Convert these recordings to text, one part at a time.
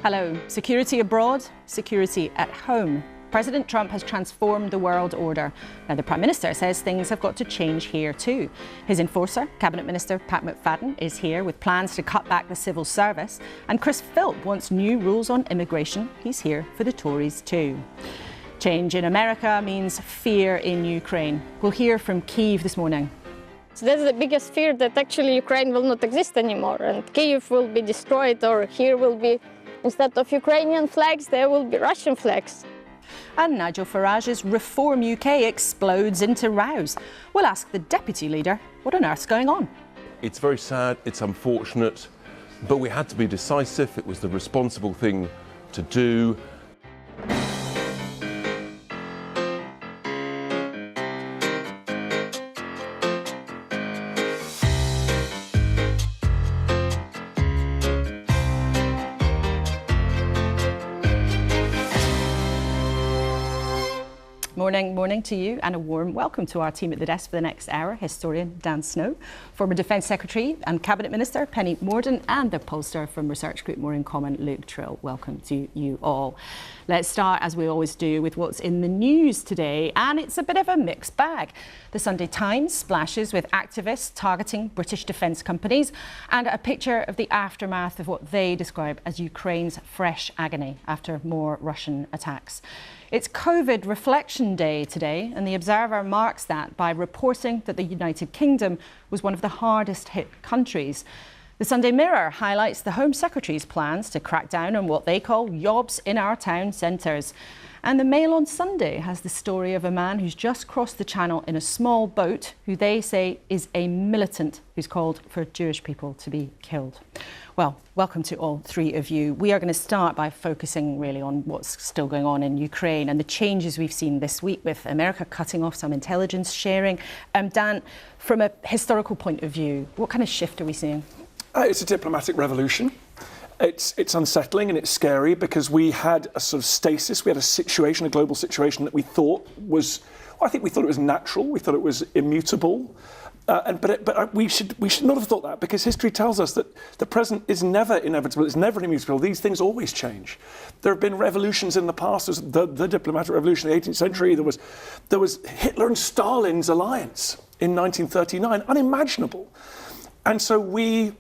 Hello. Security abroad, security at home. President Trump has transformed the world order. Now, the Prime Minister says things have got to change here too. His enforcer, Cabinet Minister Pat McFadden, is here with plans to cut back the civil service. And Philp wants new rules on immigration. He's here for the Tories too. Change in America means fear in Ukraine. We'll hear from Kyiv this morning. So that's the biggest fear, that actually Ukraine will not exist anymore and Kyiv will be destroyed, or here will be, instead of Ukrainian flags, there will be Russian flags. And Nigel Farage's Reform UK explodes into rows. We'll ask the deputy leader what on earth's going on. It's very sad, it's unfortunate, but we had to be decisive. It was the responsible thing to do. Morning to you, and a warm welcome to our team at the desk for the next hour. Historian Dan Snow, former Defence Secretary and Cabinet Minister Penny Mordaunt, and the pollster from research group More in Common, Luke Trill. Welcome to you all. Let's start, as we always do, with what's in the news today, and it's a bit of a mixed bag. The Sunday Times splashes with activists targeting British defence companies and a picture of the aftermath of what they describe as Ukraine's fresh agony after more Russian attacks. It's COVID Reflection Day today, and The Observer marks that by reporting that the United Kingdom was one of the hardest hit countries. The Sunday Mirror highlights the Home Secretary's plans to crack down on what they call yobs in our town centres. And the Mail on Sunday has the story of a man who's just crossed the channel in a small boat, who they say is a militant who's called for Jewish people to be killed. Well, welcome to all three of you. We are going to start by focusing really on what's still going on in Ukraine and the changes we've seen this week with America cutting off some intelligence sharing. Dan, from a historical point of view, what kind of shift are we seeing? It's a diplomatic revolution. It's unsettling and it's scary because we had a sort of stasis. We had a situation, a global situation that we thought was, well, I think we thought it was natural. We thought it was immutable. But we should not have thought that, because history tells us that the present is never inevitable. It's never immutable. These things always change. There have been revolutions in the past. There's the diplomatic revolution in the 18th century. There was Hitler and Stalin's alliance in 1939, unimaginable. And so we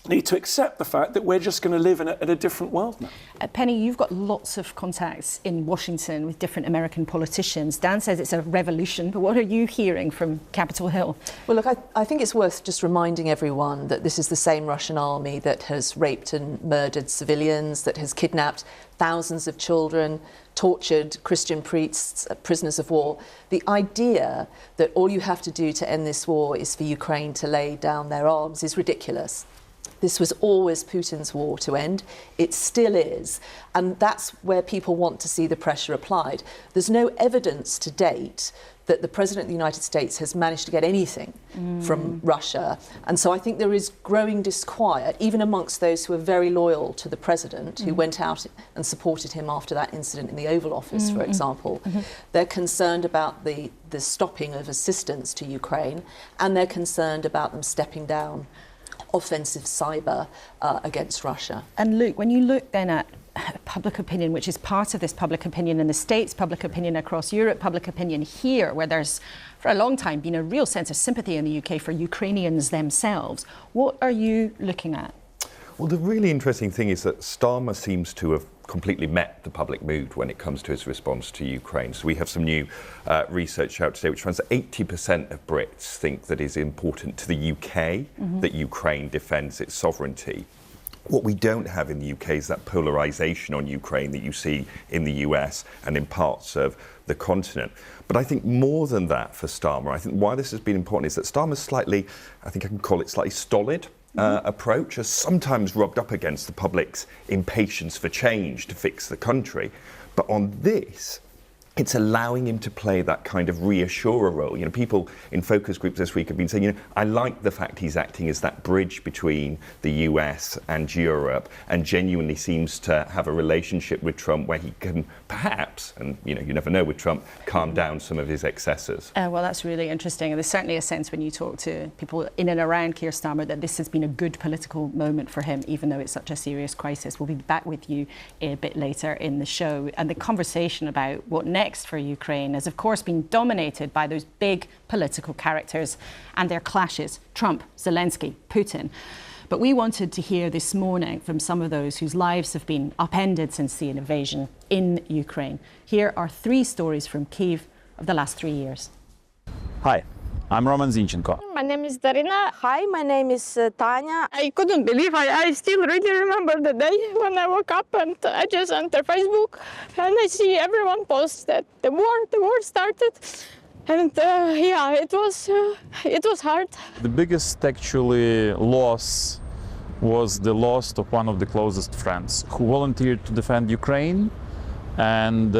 need to accept the fact that we're just going to live in a different world now. Penny, you've got lots of contacts in Washington with different American politicians. Dan says it's a revolution, but what are you hearing from Capitol Hill? Well, look, I think it's worth just reminding everyone that this is the same Russian army that has raped and murdered civilians, that has kidnapped thousands of children, tortured Christian priests, prisoners of war. The idea that all you have to do to end this war is for Ukraine to lay down their arms is ridiculous. This was always Putin's war to end. It still is. And that's where people want to see the pressure applied. There's no evidence to date that the President of the United States has managed to get anything from Russia. And so I think there is growing disquiet, even amongst those who are very loyal to the President, who went out and supported him after that incident in the Oval Office, for example. They're concerned about the stopping of assistance to Ukraine, and they're concerned about them stepping down offensive cyber against Russia. And Luke, when you look then at public opinion, which is part of this public opinion in the States, public opinion across Europe, public opinion here, where there's for a long time been a real sense of sympathy in the UK for Ukrainians themselves, what are you looking at? Well, the really interesting thing is that Starmer seems to have completely met the public mood when it comes to his response to Ukraine. So we have some new research out today which finds that 80% of Brits think that it's important to the UK that Ukraine defends its sovereignty. What we don't have in the UK is that polarisation on Ukraine that you see in the US and in parts of the continent. But I think more than that for Starmer, I think why this has been important is that Starmer's slightly, I think I can call it slightly stolid approach, has sometimes rubbed up against the public's impatience for change to fix the country. But on this, it's allowing him to play that kind of reassurer role. You know, people in focus groups this week have been saying, you know, I like the fact he's acting as that bridge between the US and Europe, and genuinely seems to have a relationship with Trump where he can perhaps, and you know, you never know with Trump, calm down some of his excesses. Well, that's really interesting. And there's certainly a sense when you talk to people in and around Keir Starmer that this has been a good political moment for him, even though it's such a serious crisis. We'll be back with you a bit later in the show. And the conversation about what next for Ukraine has, of course, been dominated by those big political characters and their clashes: Trump, Zelensky, Putin. But we wanted to hear this morning from some of those whose lives have been upended since the invasion in Ukraine. Here are 3 stories from Kyiv of the last 3 years. Hi, I'm Roman Zinchenko. My name is Darina. Hi, my name is Tanya. I couldn't believe I still really remember the day when I woke up and I just entered Facebook and I see everyone post that the war started. And yeah, it was hard. The biggest actually loss was the loss of one of the closest friends who volunteered to defend Ukraine and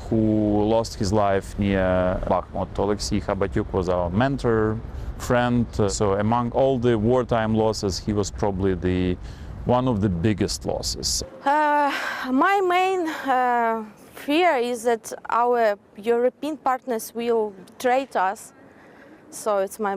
who lost his life near Bakhmut. Alexei Khabatyuk was our mentor, friend. So among all the wartime losses, he was probably one of the biggest losses. My main fear is that our European partners will betray us. So it's my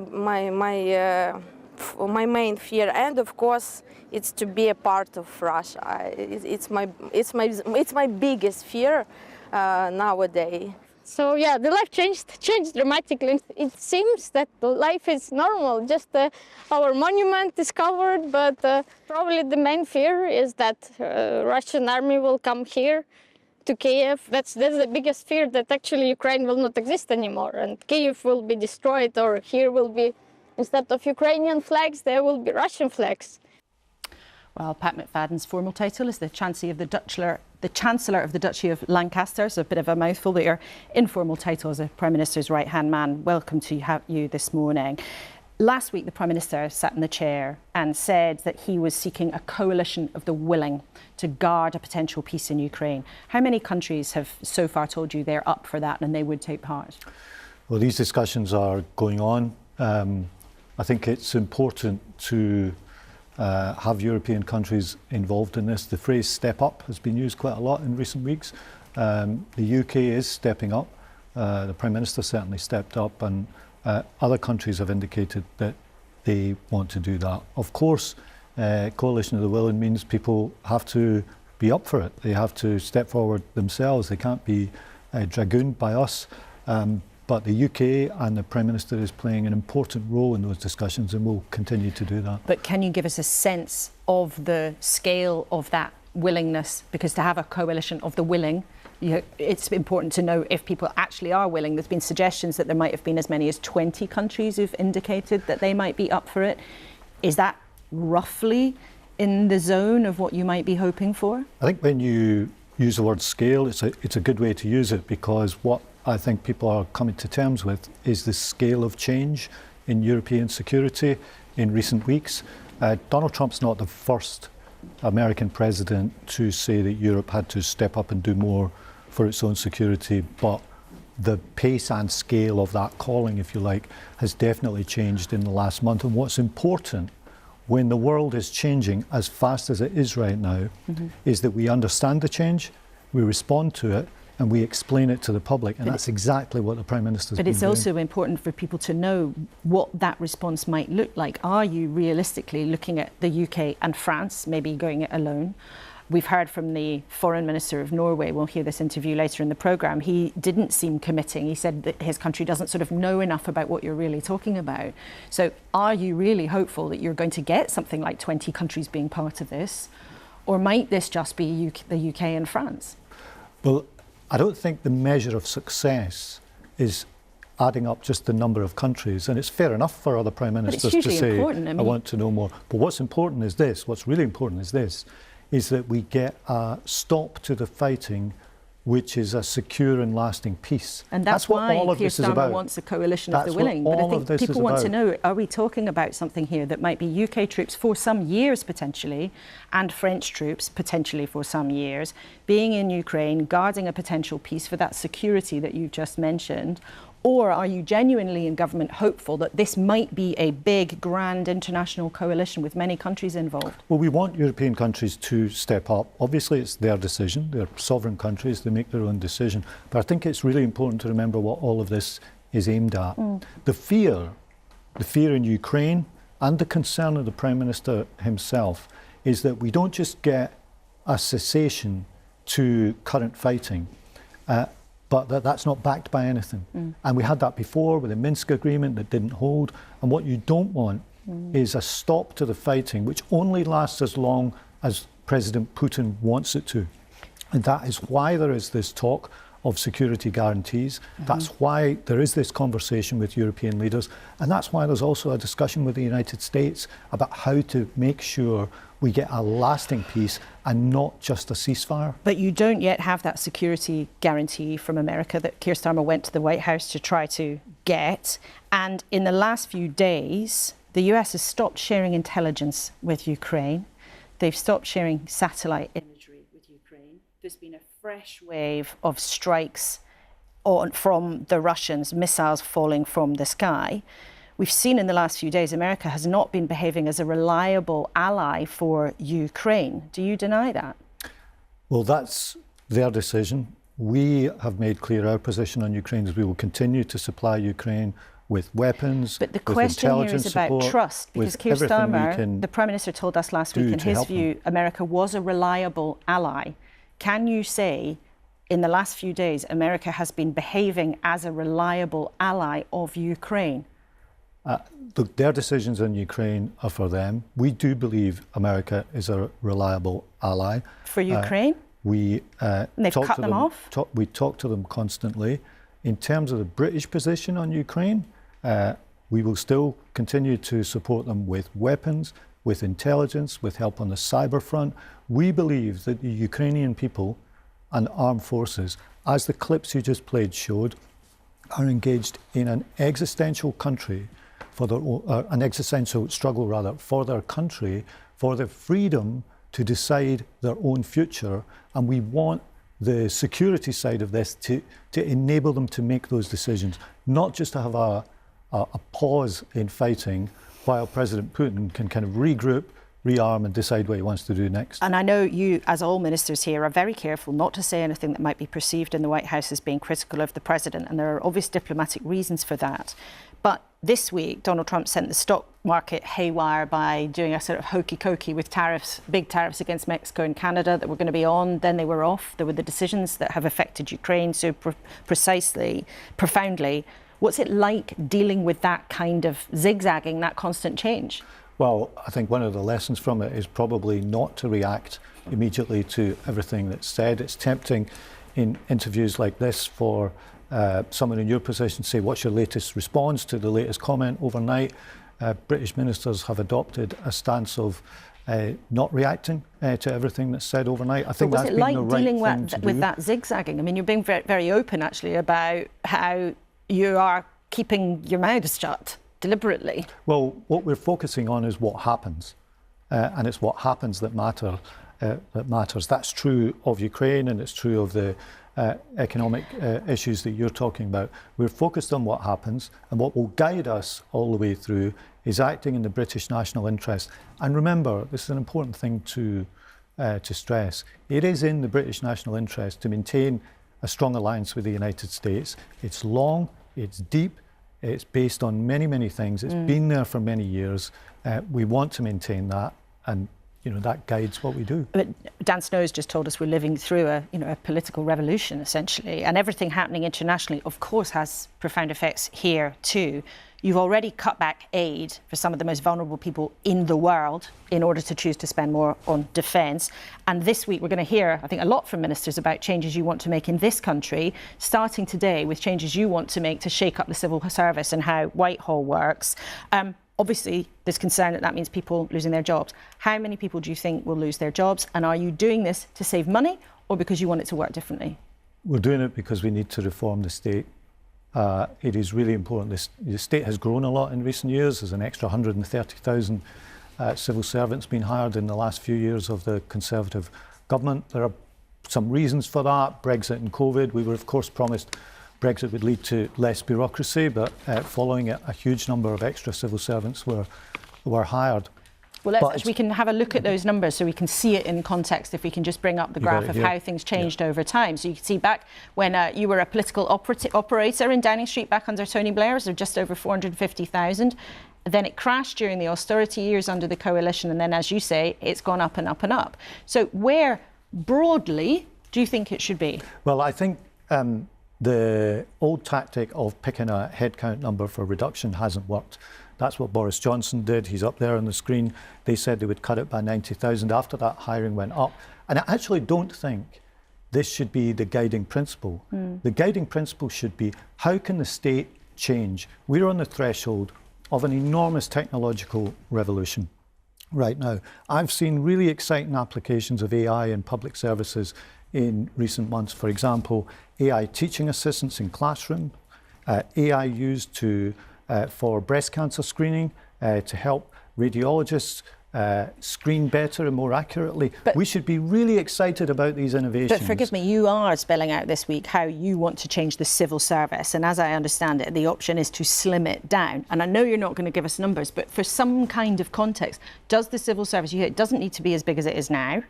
main fear, and of course, it's to be a part of Russia. It's my biggest fear nowadays. So yeah, the life changed dramatically. It seems that life is normal, just our monument is covered, but probably the main fear is that Russian army will come here to Kiev. That's the biggest fear, that actually Ukraine will not exist anymore and Kiev will be destroyed, or here will be, instead of Ukrainian flags, there will be Russian flags. Well, Pat McFadden's formal title is the Chancellor of the Duchy of Lancaster, so a bit of a mouthful, but your informal title as the Prime Minister's right-hand man. Welcome to you this morning. Last week, the Prime Minister sat in the chair and said that he was seeking a coalition of the willing to guard a potential peace in Ukraine. How many countries have so far told you they're up for that and they would take part? Well, these discussions are going on. I think it's important to have European countries involved in this. The phrase "step up" has been used quite a lot in recent weeks. The UK is stepping up. The Prime Minister certainly stepped up, and other countries have indicated that they want to do that. Of course, coalition of the willing means people have to be up for it. They have to step forward themselves. They can't be dragooned by us. But the UK and the Prime Minister is playing an important role in those discussions and will continue to do that. But can you give us a sense of the scale of that willingness? Because to have a coalition of the willing, it's important to know if people actually are willing. There's been suggestions that there might have been as many as 20 countries who've indicated that they might be up for it. Is that roughly in the zone of what you might be hoping for? I think when you use the word scale, it's a good way to use it, because what I think people are coming to terms with is the scale of change in European security in recent weeks. Donald Trump's not the first American president to say that Europe had to step up and do more for its own security, but the pace and scale of that calling, if you like, has definitely changed in the last month. And what's important when the world is changing as fast as it is right now is that we understand the change, we respond to it, and we explain it to the public, and that's exactly what the Prime Minister's been doing. But it's also important for people to know what that response might look like. Are you realistically looking at the UK and France, maybe going it alone? We've heard from the Foreign Minister of Norway. We'll hear this interview later in the programme. He didn't seem committing. He said that his country doesn't sort of know enough about what you're really talking about. So are you really hopeful that you're going to get something like 20 countries being part of this? Or might this just be the UK and France? Well, I don't think the measure of success is adding up just the number of countries, and it's fair enough for other Prime Ministers to say, I want to know more. But what's important is this, what's really important is this, is that we get a stop to the fighting which is a secure and lasting peace. And that's what why all of Keir this is Starmer about. wants a coalition That's of the willing. what But I all of think this people is want to about. know, are we talking about something here that might be UK troops for some years potentially, and French troops potentially for some years, being in Ukraine, guarding a potential peace for that security that you just mentioned? Or are you genuinely in government hopeful that this might be a big, grand international coalition with many countries involved? Well, we want European countries to step up. Obviously, it's their decision. They're sovereign countries. They make their own decision. But I think it's really important to remember what all of this is aimed at. The fear in Ukraine and the concern of the Prime Minister himself is that we don't just get a cessation to current fighting, but that's not backed by anything. And we had that before with the Minsk agreement that didn't hold. And what you don't want is a stop to the fighting, which only lasts as long as President Putin wants it to. And that is why there is this talk of security guarantees. That's why there is this conversation with European leaders. And that's why there's also a discussion with the United States about how to make sure we get a lasting peace and not just a ceasefire. But you don't yet have that security guarantee from America that Keir Starmer went to the White House to try to get. And in the last few days, the US has stopped sharing intelligence with Ukraine. They've stopped sharing satellite imagery with Ukraine. There's been a fresh wave of strikes from the Russians, missiles falling from the sky. We've seen in the last few days, America has not been behaving as a reliable ally for Ukraine. Do you deny that? Well, that's their decision. We have made clear our position on Ukraine is we will continue to supply Ukraine with weapons, but the with question here intelligence is about support, trust, because Keir Starmer, the Prime Minister, told us last week, in his view, America was a reliable ally. Can you say, in the last few days, America has been behaving as a reliable ally of Ukraine? Their decisions on Ukraine are for them. We do believe America is a reliable ally. For Ukraine? We they've cut them off? We talk to them constantly. In terms of the British position on Ukraine, we will still continue to support them with weapons, with intelligence, with help on the cyber front. We believe that the Ukrainian people and armed forces, as the clips you just played showed, are engaged in an existential an existential struggle rather for their country, for their freedom to decide their own future, and we want the security side of this to enable them to make those decisions, not just to have a pause in fighting while President Putin can kind of regroup, rearm and decide what he wants to do next. And I know you, as all ministers here, are very careful not to say anything that might be perceived in the White House as being critical of the president, and there are obvious diplomatic reasons for that. But this week, Donald Trump sent the stock market haywire by doing a sort of hokey-cokey with tariffs, big tariffs against Mexico and Canada that were going to be on, then they were off. There were the decisions that have affected Ukraine so profoundly. What's it like dealing with that kind of zigzagging, that constant change? Well, I think one of the lessons from it is probably not to react immediately to everything that's said. It's tempting in interviews like this for someone in your position to say, what's your latest response to the latest comment overnight? British ministers have adopted a stance of not reacting to everything that's said overnight. I think that's been the right thing to do. What's it like dealing with that zigzagging? I mean, you're being very, very open, actually, about how you are keeping your mouths shut deliberately. Well, what we're focusing on is what happens, and it's what happens that matters. That's true of Ukraine, and it's true of the economic issues that you're talking about. We're focused on what happens, and what will guide us all the way through is acting in the British national interest. And remember, this is an important thing to stress. It is in the British national interest to maintain a strong alliance with the United States. It's long, it's deep, it's based on many, many things. It's been there for many years. We want to maintain that, and that guides what we do. But Dan Snow's just told us we're living through a political revolution, essentially, and everything happening internationally, of course, has profound effects here too. You've already cut back aid for some of the most vulnerable people in the world in order to choose to spend more on defence. And this week we're going to hear, I think, a lot from ministers about changes you want to make in this country, starting today with changes you want to make to shake up the civil service and how Whitehall works. Obviously, there's concern that means people losing their jobs. How many people do you think will lose their jobs? And are you doing this to save money or because you want it to work differently? We're doing it because we need to reform the state. It is really important. The state has grown a lot in recent years. There's an extra 130,000 civil servants being hired in the last few years of the Conservative government. There are some reasons for that. Brexit and COVID. We were, of course, promised Brexit would lead to less bureaucracy, but following it, a huge number of extra civil servants were hired. Well, we can have a look at those numbers so we can see it in context if we can just bring up the graph of how things changed over time. So you can see back when you were a political operator in Downing Street back under Tony Blair, so just over 450,000. Then it crashed during the austerity years under the coalition. And then, as you say, it's gone up and up and up. So where, broadly, do you think it should be? Well, I think the old tactic of picking a headcount number for reduction hasn't worked. That's what Boris Johnson did. He's up there on the screen. They said they would cut it by 90,000. After that, hiring went up. And I actually don't think this should be the guiding principle. The guiding principle should be, how can the state change? We're on the threshold of an enormous technological revolution right now. I've seen really exciting applications of AI in public services in recent months. For example, AI teaching assistants in classroom, AI used for breast cancer screening to help radiologists screen better and more accurately. But we should be really excited about these innovations. But forgive me, you are spelling out this week how you want to change the civil service. And as I understand it, the option is to slim it down. And I know you're not going to give us numbers, but for some kind of context, does the civil service, it doesn't need to be as big as it is now?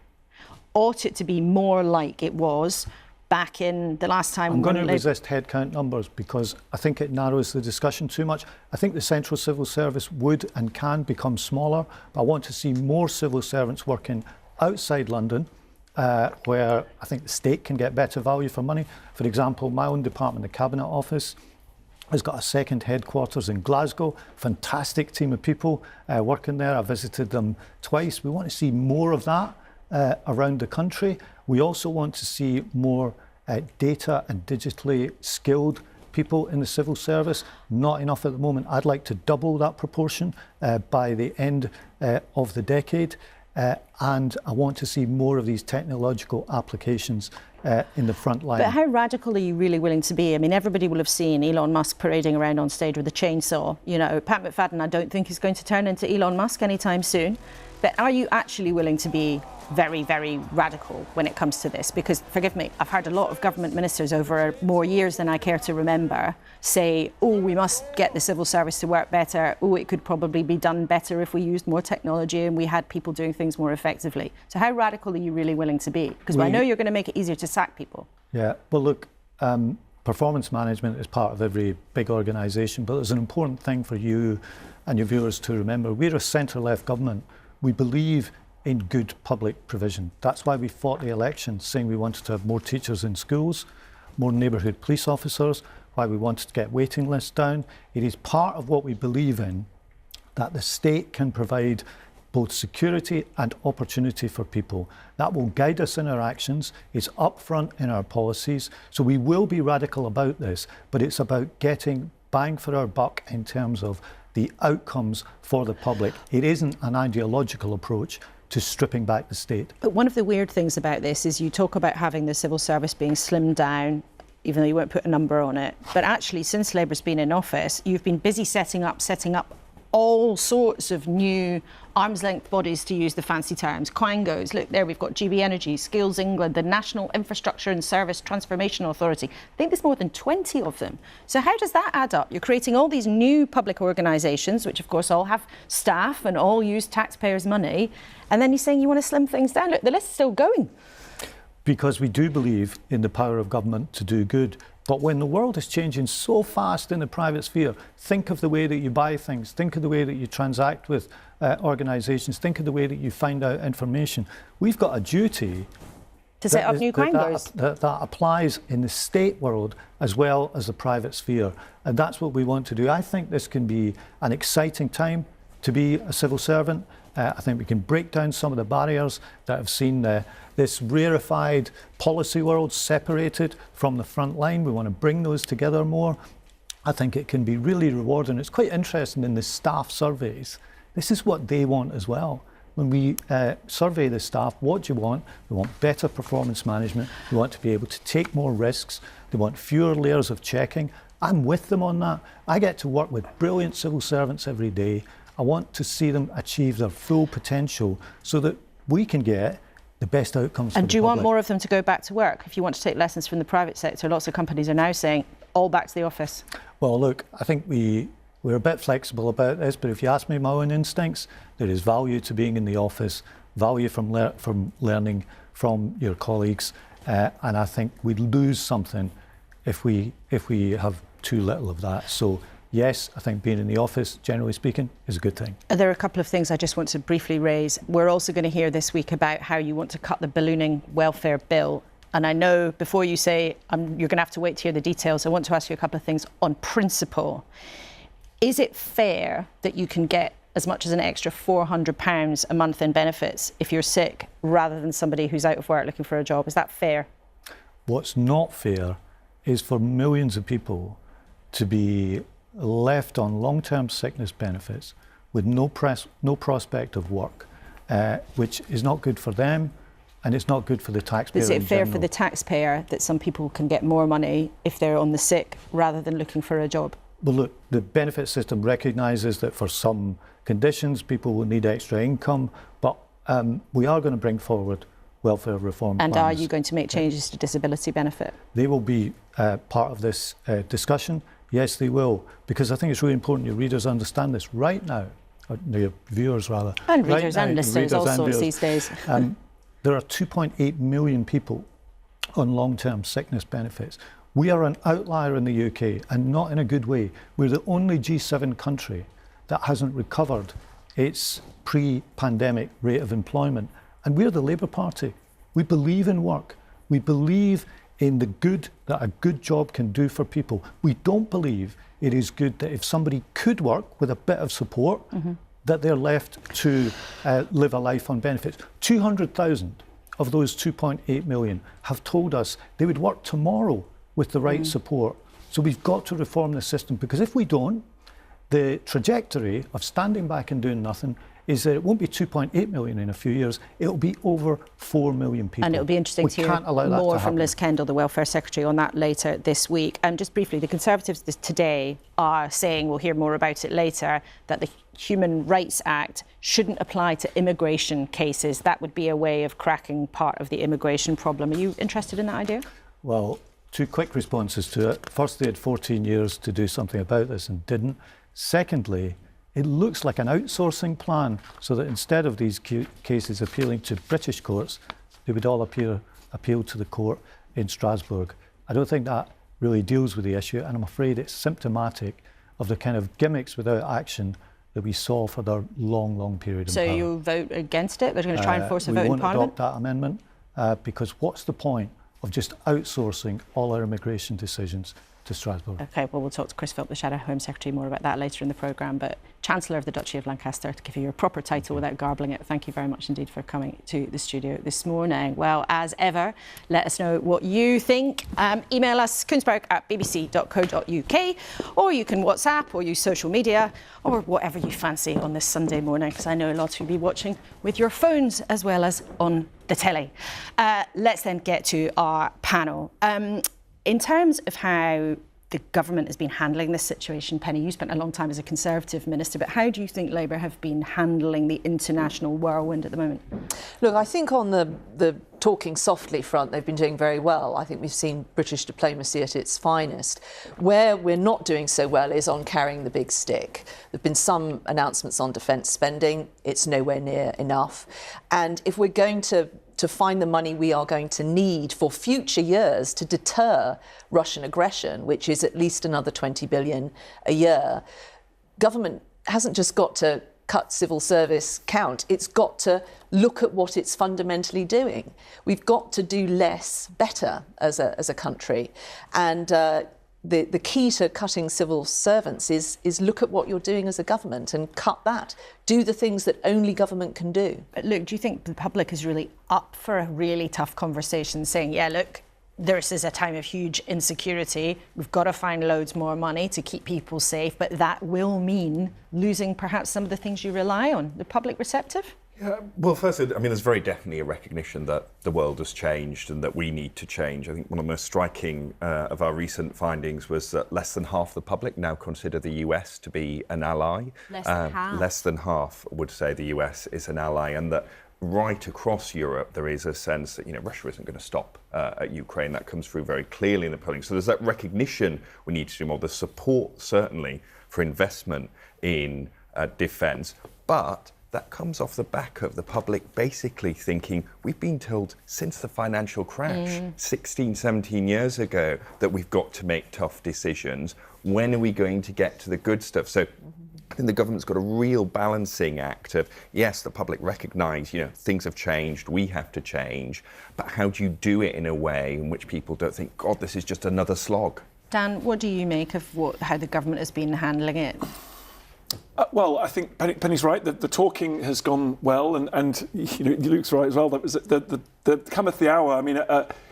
Ought it to be more like it was back in the last time? I'm going to resist headcount numbers because I think it narrows the discussion too much. I think the central civil service would and can become smaller, but I want to see more civil servants working outside London, where I think the state can get better value for money. For example, my own department, the Cabinet Office, has got a second headquarters in Glasgow. Fantastic team of people working there. I visited them twice. We want to see more of that around the country. We also want to see more data and digitally skilled people in the civil service. Not enough at the moment. I'd like to double that proportion by the end of the decade. And I want to see more of these technological applications in the front line. But how radical are you really willing to be? I mean, everybody will have seen Elon Musk parading around on stage with a chainsaw. You know, Pat McFadden, I don't think is going to turn into Elon Musk anytime soon. But are you actually willing to be very, very radical when it comes to this? Because, forgive me, I've heard a lot of government ministers over more years than I care to remember say, oh, we must get the civil service to work better. Oh, it could probably be done better if we used more technology and we had people doing things more effectively. So how radical are you really willing to be? Because I know you're going to make it easier to sack people. Yeah, well, look, performance management is part of every big organisation, but there's an important thing for you and your viewers to remember. We're a centre-left government. We believe in good public provision. That's why we fought the election, saying we wanted to have more teachers in schools, more neighbourhood police officers, why we wanted to get waiting lists down. It is part of what we believe in, that the state can provide both security and opportunity for people. That will guide us in our actions. It's upfront in our policies. So we will be radical about this, but it's about getting bang for our buck in terms of the outcomes for the public. It isn't an ideological approach to stripping back the state. But one of the weird things about this is you talk about having the civil service being slimmed down, even though you won't put a number on it. But actually, since Labour's been in office, you've been busy setting up all sorts of new arm's length bodies, to use the fancy terms. Quangos, look there, we've got GB Energy, Skills England, the National Infrastructure and Service Transformation Authority. I think there's more than 20 of them. So how does that add up? You're creating all these new public organisations, which of course all have staff and all use taxpayers' money, and then you're saying you want to slim things down. Look, the list's still going. Because we do believe in the power of government to do good. But when the world is changing so fast in the private sphere, think of the way that you buy things, think of the way that you transact with organisations, think of the way that you find out information. We've got a duty to set up new quangos. That applies in the state world as well as the private sphere. And that's what we want to do. I think this can be an exciting time to be a civil servant. I think we can break down some of the barriers that have seen this rarefied policy world separated from the front line. We want to bring those together more. I think it can be really rewarding. It's quite interesting in the staff surveys. This is what they want as well. when we survey the staff, what do you want? They want better performance management. They want to be able to take more risks. They want fewer layers of checking. I'm with them on that. I get to work with brilliant civil servants every day. I want to see them achieve their full potential so that we can get the best outcomes for the And do you want public. more of them to go back to work? If you want to take lessons from the private sector, lots of companies are now saying, all back to the office. Well, look, I think we're a bit flexible about this, but if you ask me my own instincts, there is value to being in the office, value from learning from your colleagues, and I think we'd lose something if we have too little of that. So yes, I think being in the office, generally speaking, is a good thing. There are a couple of things I just want to briefly raise. We're also going to hear this week about how you want to cut the ballooning welfare bill. And I know before you say you're going to have to wait to hear the details, I want to ask you a couple of things on principle. Is it fair that you can get as much as an extra £400 a month in benefits if you're sick rather than somebody who's out of work looking for a job? Is that fair? What's not fair is for millions of people to be left on long-term sickness benefits with no prospect of work, which is not good for them and it's not good for the taxpayer. Is it fair for the taxpayer that some people can get more money if they're on the sick rather than looking for a job? Well, look, the benefit system recognises that for some conditions people will need extra income, but we are going to bring forward welfare reform And plans. are you going to make changes to disability benefit? They will be part of this discussion. Yes, they will, because I think it's really important your readers understand this right now, or your viewers rather. And right readers now, and listeners, readers all and sorts viewers. these days. There are 2.8 million people on long-term sickness benefits. We are an outlier in the UK, and not in a good way. We're the only G7 country that hasn't recovered its pre-pandemic rate of employment. And we're the Labour Party. We believe in work. We believe in the good that a good job can do for people. We don't believe it is good that if somebody could work with a bit of support, that they're left to live a life on benefits. 200,000 of those 2.8 million have told us they would work tomorrow with the right support. So we've got to reform the system, because if we don't, the trajectory of standing back and doing nothing is that it won't be 2.8 million in a few years, it'll be over 4 million people. And it'll be interesting to hear more from Liz Kendall, the Welfare Secretary, on that later this week. And just briefly, the Conservatives today are saying, we'll hear more about it later, that the Human Rights Act shouldn't apply to immigration cases. That would be a way of cracking part of the immigration problem. Are you interested in that idea? Well, two quick responses to it. First, they had 14 years to do something about this and didn't. Secondly, it looks like an outsourcing plan, so that instead of these cases appealing to British courts, they would all appeal to the court in Strasbourg. I don't think that really deals with the issue, and I'm afraid it's symptomatic of the kind of gimmicks without action that we saw for their long, long period in power. So you'll vote against it? They're going to try and force a vote in Parliament? We won't adopt that amendment, because what's the point of just outsourcing all our immigration decisions to Strasbourg? OK, well, we'll talk to Chris Philp, the Shadow Home Secretary, more about that later in the programme. But Chancellor of the Duchy of Lancaster, to give you your proper title without garbling it, thank you very much indeed for coming to the studio this morning. Well, as ever, let us know what you think. Email us, kuenssberg@bbc.co.uk, or you can WhatsApp or use social media or whatever you fancy on this Sunday morning, because I know a lot of you will be watching with your phones as well as on the telly. Let's then get to our panel. In terms of how the government has been handling this situation, Penny, you spent a long time as a Conservative minister, but how do you think Labour have been handling the international whirlwind at the moment? Look, I think on the talking softly front, they've been doing very well. I think we've seen British diplomacy at its finest. Where we're not doing so well is on carrying the big stick. There have been some announcements on defence spending. It's nowhere near enough. And if we're going to find the money we are going to need for future years to deter Russian aggression, which is at least another 20 billion a year, government hasn't just got to cut civil service count, it's got to look at what it's fundamentally doing. We've got to do less better as a country. And the key to cutting civil servants is look at what you're doing as a government and cut that. Do the things that only government can do. But look, do you think the public is really up for a really tough conversation saying, yeah, look, this is a time of huge insecurity. We've got to find loads more money to keep people safe, but that will mean losing perhaps some of the things you rely on. The public receptive? Yeah, well, first, I mean, there's very definitely a recognition that the world has changed and that we need to change. I think one of the most striking of our recent findings was that less than half the public now consider the US to be an ally. Less than half? Less than half would say the US is an ally, and that right across Europe there is a sense that, Russia isn't going to stop at Ukraine. That comes through very clearly in the polling. So there's that recognition we need to do more. The support, certainly, for investment in defence. But that comes off the back of the public basically thinking, we've been told since the financial crash 16, 17 years ago that we've got to make tough decisions. When are we going to get to the good stuff? So I think the government's got a real balancing act of, yes, the public recognise, things have changed, we have to change, but how do you do it in a way in which people don't think, God, this is just another slog? Dan, what do you make of how the government has been handling it? Well, I think Penny's right. The talking has gone well, and Luke's right as well. That was the cometh the hour. I mean,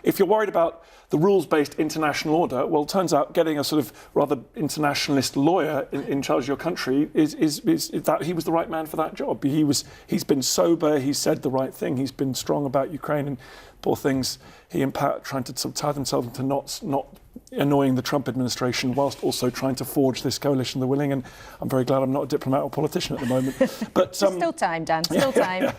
if you're worried about the rules-based international order, well, it turns out getting a sort of rather internationalist lawyer in charge of your country is that he was the right man for that job. He's been sober. He's said the right thing. He's been strong about Ukraine, and poor things. He and Pat trying to sort of tie themselves into knots, not annoying the Trump administration whilst also trying to forge this coalition of the willing, and I'm very glad I'm not a diplomat or politician at the moment. But still time, Dan, still time.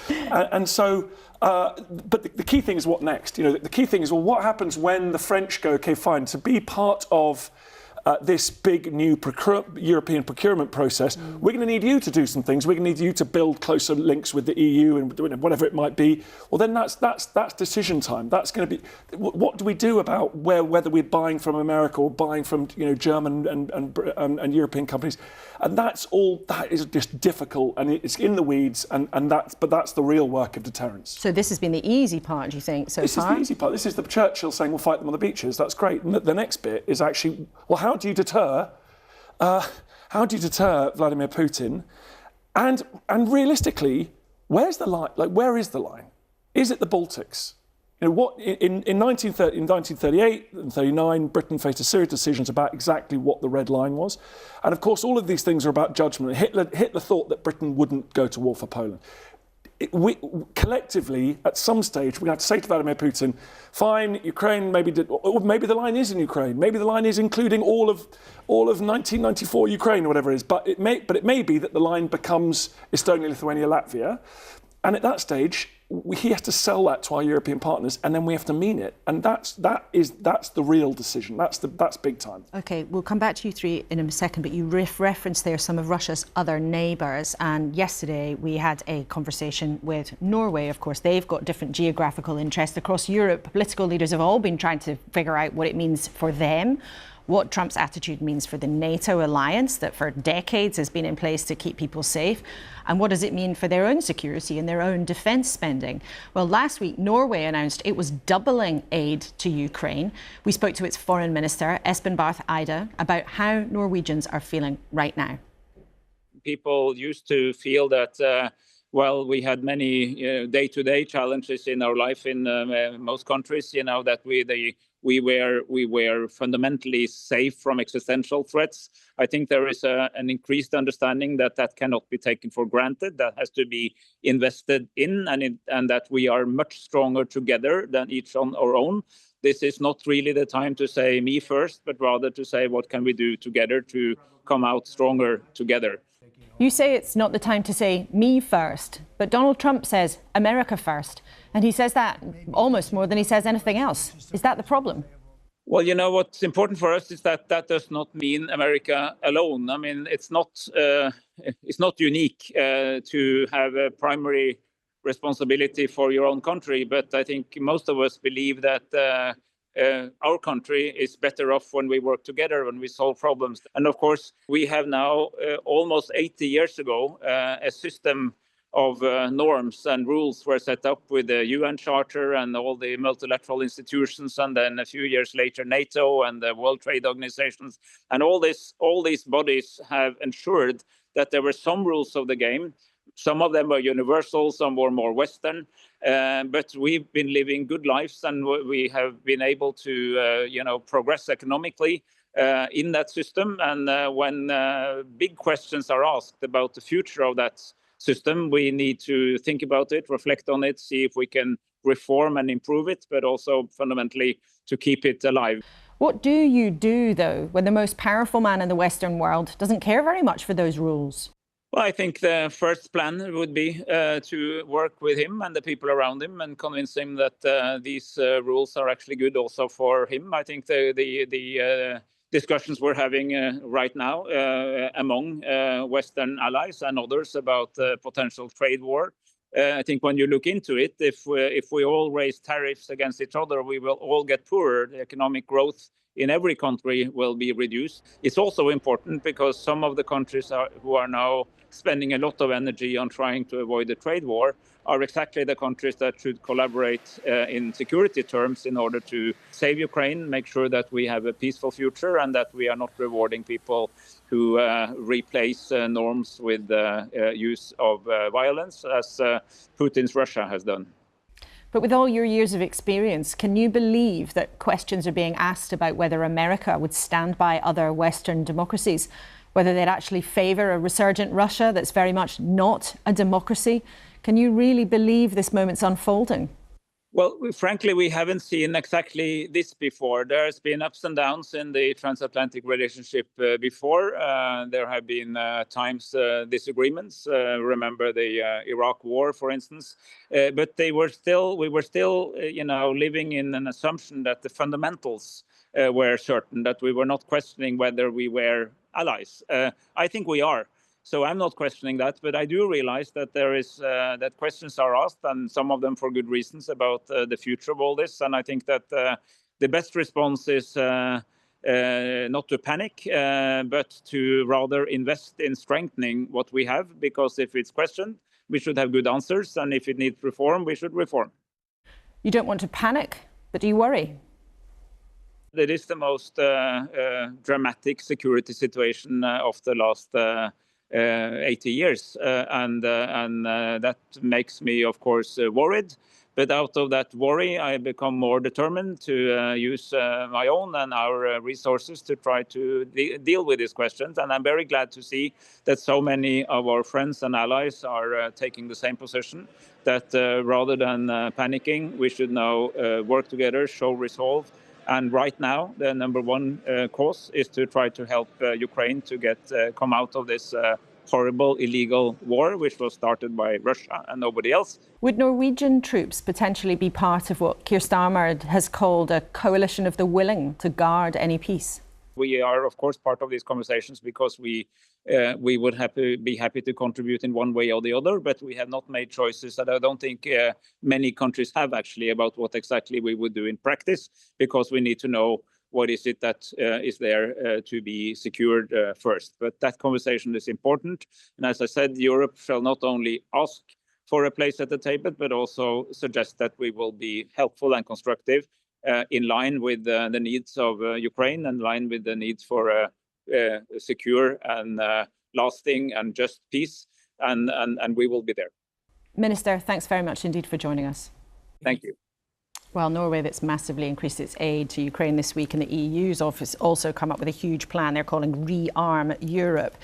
And so, but the key thing is what next? The key thing is, well, what happens when the French go, okay, fine, to be part of this big new European procurement process, we're going to need you to do some things. We're going to need you to build closer links with the EU and whatever it might be. Well, then that's decision time. That's going to be, what do we do about whether we're buying from America or buying from German and European companies? And that is just difficult, and it's in the weeds, but that's the real work of deterrence. So this has been the easy part, do you think, so far? This is the easy part. This is the Churchill saying, we'll fight them on the beaches. That's great. And the next bit is actually, well, how do you deter Vladimir Putin? And realistically, where's the line? Like, where is the line? Is it the Baltics? What in 1938 and 39, Britain faced a series of decisions about exactly what the red line was. And of course, all of these things are about judgment. Hitler thought that Britain wouldn't go to war for Poland. We collectively, at some stage, we're going to have to say to Vladimir Putin, fine, Ukraine, maybe the line is in Ukraine. Maybe the line is including all of 1994 Ukraine or whatever it is. But it may be that the line becomes Estonia, Lithuania, Latvia. And at that stage, he has to sell that to our European partners, and then we have to mean it. And that's the real decision. That's big time. OK, we'll come back to you three in a second, but you referenced there some of Russia's other neighbours. And yesterday we had a conversation with Norway. Of course, they've got different geographical interests across Europe. Political leaders have all been trying to figure out what it means for them, what Trump's attitude means for the NATO alliance that for decades has been in place to keep people safe, and what does it mean for their own security and their own defence spending. Well, last week, Norway announced it was doubling aid to Ukraine. We spoke to its foreign minister, Espen Barth Eide, about how Norwegians are feeling right now. People used to feel that, we had many day-to-day challenges in our life in most countries, that we were fundamentally safe from existential threats. I think there is an increased understanding that cannot be taken for granted, that has to be invested in, and that we are much stronger together than each on our own. This is not really the time to say me first, but rather to say what can we do together to come out stronger together. You say it's not the time to say me first, but Donald Trump says America first. And he says that almost more than he says anything else. Is that the problem? Well, what's important for us is that does not mean America alone. I mean, it's not unique to have a primary responsibility for your own country. But I think most of us believe that our country is better off when we work together, when we solve problems. And of course, we have now almost 80 years ago, a system of norms and rules were set up with the UN Charter and all the multilateral institutions, and then a few years later NATO and the World Trade Organizations, and all these bodies have ensured that there were some rules of the game. Some of them were universal, some were more Western, but we've been living good lives, and we have been able to progress economically in that system. And when big questions are asked about the future of that system. We need to think about it, reflect on it, see if we can reform and improve it, but also fundamentally to keep it alive. What do you do, though, when the most powerful man in the Western world doesn't care very much for those rules? Well, I think the first plan would be to work with him and the people around him and convince him that these rules are actually good also for him. I think the discussions we're having right now among Western allies and others about potential trade war. I think when you look into it, if we all raise tariffs against each other, we will all get poorer. The economic growth in every country will be reduced. It's also important because some of the countries who are now spending a lot of energy on trying to avoid a trade war are exactly the countries that should collaborate in security terms in order to save Ukraine, make sure that we have a peaceful future and that we are not rewarding people who replace norms with use of violence, as Putin's Russia has done. But with all your years of experience, can you believe that questions are being asked about whether America would stand by other Western democracies, whether they'd actually favour a resurgent Russia that's very much not a democracy? Can you really believe this moment's unfolding? Well, frankly, we haven't seen exactly this before. There's been ups and downs in the transatlantic relationship before. There have been times disagreements. Remember the Iraq War, for instance. But we were still, living in an assumption that the fundamentals were certain, that we were not questioning whether we were allies. I think we are. So I'm not questioning that, but I do realize that there is that questions are asked, and some of them for good reasons, about the future of all this. And I think that the best response is not to panic, but to rather invest in strengthening what we have. Because if it's questioned, we should have good answers, and if it needs reform, we should reform. You don't want to panic, but do you worry? It is the most dramatic security situation of the last 80 years. And that makes me, of course, worried. But out of that worry, I become more determined to use my own and our resources to try to deal with these questions. And I'm very glad to see that so many of our friends and allies are taking the same position, that rather than panicking, we should now work together, show resolve. And right now, the number one cause is to try to help Ukraine to come out of this horrible illegal war, which was started by Russia and nobody else. Would Norwegian troops potentially be part of what Keir Starmer has called a coalition of the willing to guard any peace? We are, of course, part of these conversations because we would be happy to contribute in one way or the other, but we have not made choices that I don't think many countries have actually about what exactly we would do in practice, because we need to know what is it that is there to be secured first. But that conversation is important. And as I said, Europe shall not only ask for a place at the table, but also suggest that we will be helpful and constructive in line with the needs of Ukraine, and in line with the needs for a secure and lasting and just peace. And we will be there. Minister, thanks very much indeed for joining us. Thank you. Well, Norway, that's massively increased its aid to Ukraine this week, and the EU's office also come up with a huge plan they're calling Rearm Europe.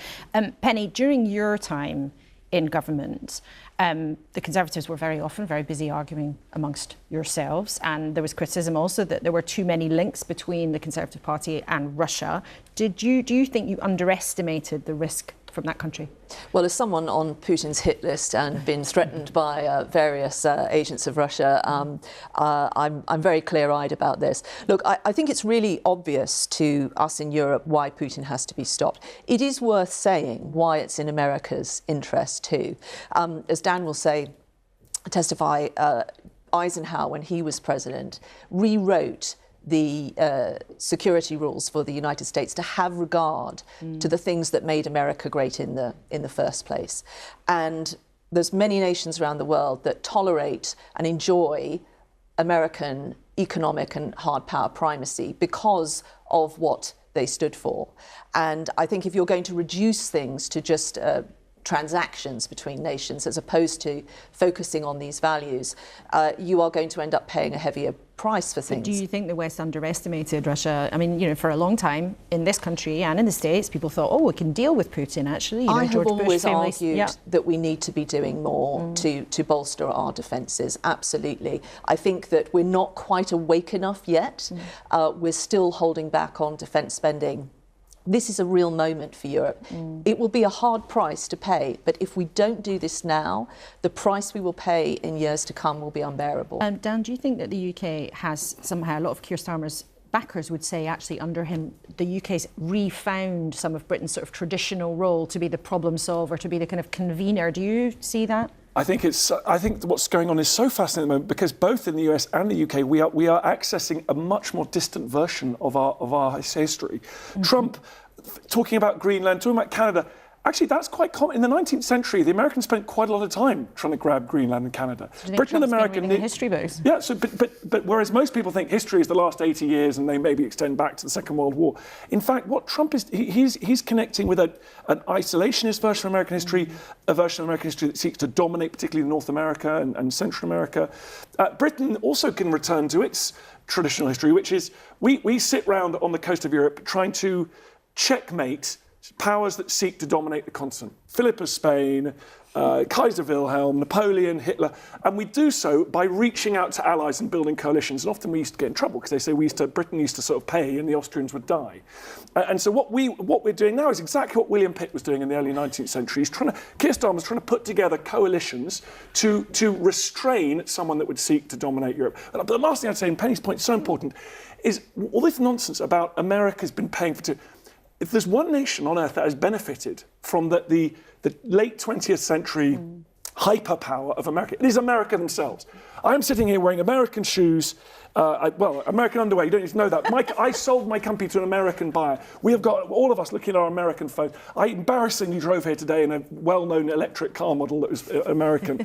Penny, during your time in government, the Conservatives were very often very busy arguing amongst yourselves, and there was criticism also that there were too many links between the Conservative Party and Russia. Do you think you underestimated the risk from that country? Well, as someone on Putin's hit list and been threatened by various agents of Russia, I'm very clear-eyed about this. Look, I think it's really obvious to us in Europe why Putin has to be stopped. It is worth saying why it's in America's interest too. As Dan will testify, Eisenhower, when he was president, rewrote the security rules for the United States to have regard to the things that made America great in the first place. And there's many nations around the world that tolerate and enjoy American economic and hard power primacy because of what they stood for. And I think if you're going to reduce things to just transactions between nations as opposed to focusing on these values, you are going to end up paying a heavier price for things. But do you think the West underestimated Russia? I mean, for a long time in this country and in the States, people thought, oh, we can deal with Putin, actually. I have always argued yeah. that we need to be doing more to bolster our defences, absolutely. I think that we're not quite awake enough yet. We're still holding back on defence spending. This is a real moment for Europe. It will be a hard price to pay, but if we don't do this now, the price we will pay in years to come will be unbearable. Dan, do you think that the UK has somehow, a lot of Keir Starmer's backers would say actually under him, the UK's refound some of Britain's sort of traditional role to be the problem solver, to be the kind of convener? Do you see that? I think what's going on is so fascinating at the moment because both in the US and the UK we are accessing a much more distant version of our history. Trump talking about Greenland, talking about Canada. Actually, that's quite common. In the 19th century, the Americans spent quite a lot of time trying to grab Greenland and Canada. So Britain and America in history books. Yeah. So, but whereas most people think history is the last 80 years and they maybe extend back to the Second World War, in fact, what Trump is, he's connecting with an isolationist version of American history, a version of American history that seeks to dominate particularly North America and Central America. Britain also can return to its traditional history, which is we sit round on the coast of Europe trying to checkmate powers that seek to dominate the continent. Philip of Spain, Kaiser Wilhelm, Napoleon, Hitler, and we do so by reaching out to allies and building coalitions. And often we used to get in trouble because they say Britain used to sort of pay and the Austrians would die. And so what we're doing now is exactly what William Pitt was doing in the early 19th century. Keir Starmer was trying to put together coalitions to restrain someone that would seek to dominate Europe. But the last thing I'd say, and Penny's point is so important, is all this nonsense about America's been paying for. If there's one nation on earth that has benefited from the late 20th century hyperpower of America, it is America themselves. I'm sitting here wearing American shoes, American underwear. You don't need to know that. I sold my company to an American buyer. We have got all of us looking at our American phones. I embarrassingly drove here today in a well-known electric car model that was American,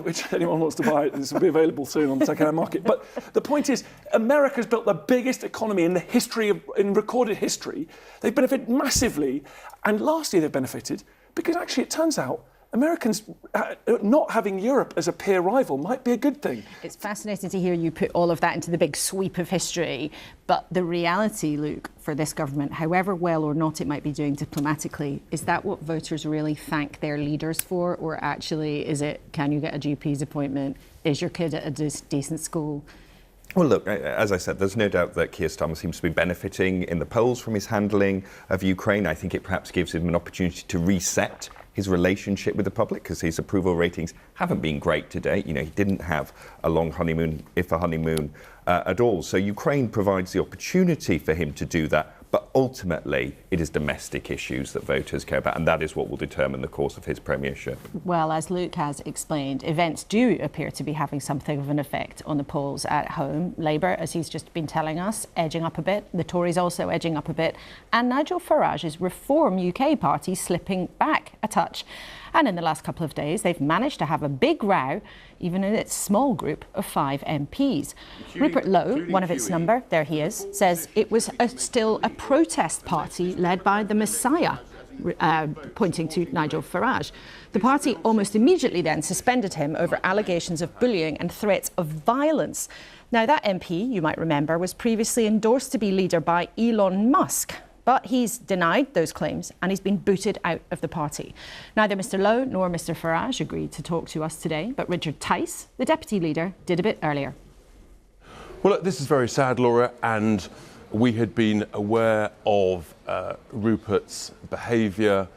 which anyone wants to buy, this will be available soon on the second-hand market. But the point is, America's built the biggest economy in recorded history. They've benefited massively, and lastly, they've benefited because actually it turns out Americans not having Europe as a peer rival might be a good thing. It's fascinating to hear you put all of that into the big sweep of history. But the reality, Luke, for this government, however well or not it might be doing diplomatically, is that what voters really thank their leaders for? Or actually, is it, can you get a GP's appointment? Is your kid at a decent school? Well, look, as I said, there's no doubt that Keir Starmer seems to be benefiting in the polls from his handling of Ukraine. I think it perhaps gives him an opportunity to reset his relationship with the public because his approval ratings haven't been great to date. He didn't have a long honeymoon, if a honeymoon at all. So Ukraine provides the opportunity for him to do that. But ultimately, it is domestic issues that voters care about, and that is what will determine the course of his premiership. Well, as Luke has explained, events do appear to be having something of an effect on the polls at home. Labour, as he's just been telling us, edging up a bit. The Tories also edging up a bit. And Nigel Farage's Reform UK party slipping back a touch. And in the last couple of days, they've managed to have a big row, even in its small group of 5 MPs. Rupert Lowe, one of its number, there he is, says it was still a protest party led by the Messiah, pointing to Nigel Farage. The party almost immediately then suspended him over allegations of bullying and threats of violence. Now, that MP, you might remember, was previously endorsed to be leader by Elon Musk. But he's denied those claims and he's been booted out of the party. Neither Mr Lowe nor Mr Farage agreed to talk to us today, but Richard Tice, the deputy leader, did a bit earlier. Well, look, this is very sad, Laura, and we had been aware of Rupert's behaviour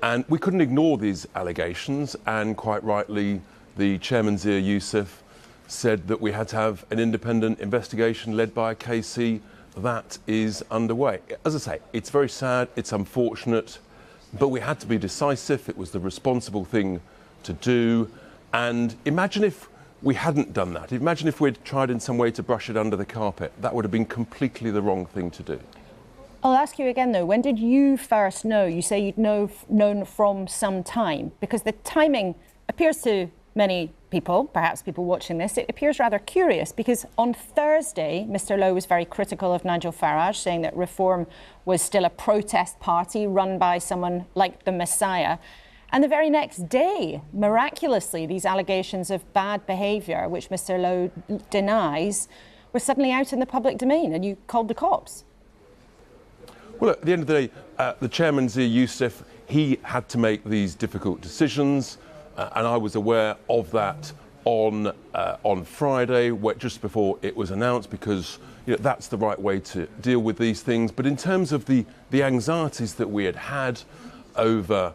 and we couldn't ignore these allegations, and quite rightly the chairman, Zia Youssef, said that we had to have an independent investigation led by a KC. That is underway. As I say, it's very sad, it's unfortunate, but we had to be decisive. It was the responsible thing to do. And imagine if we hadn't done that. Imagine if we'd tried in some way to brush it under the carpet. That would have been completely the wrong thing to do. I'll ask you again, though, when did you first know? You say you'd known from some time, because the timing appears to many people, perhaps people watching this, it appears rather curious, because on Thursday, Mr Lowe was very critical of Nigel Farage, saying that Reform was still a protest party run by someone like the Messiah. And the very next day, miraculously, these allegations of bad behaviour, which Mr Lowe denies, were was suddenly out in the public domain and you called the cops? Well, at the end of the day, the chairman, Zia Youssef, he had to make these difficult decisions, and I was aware of that on Friday, just before it was announced, because that's the right way to deal with these things. But in terms of the anxieties that we had over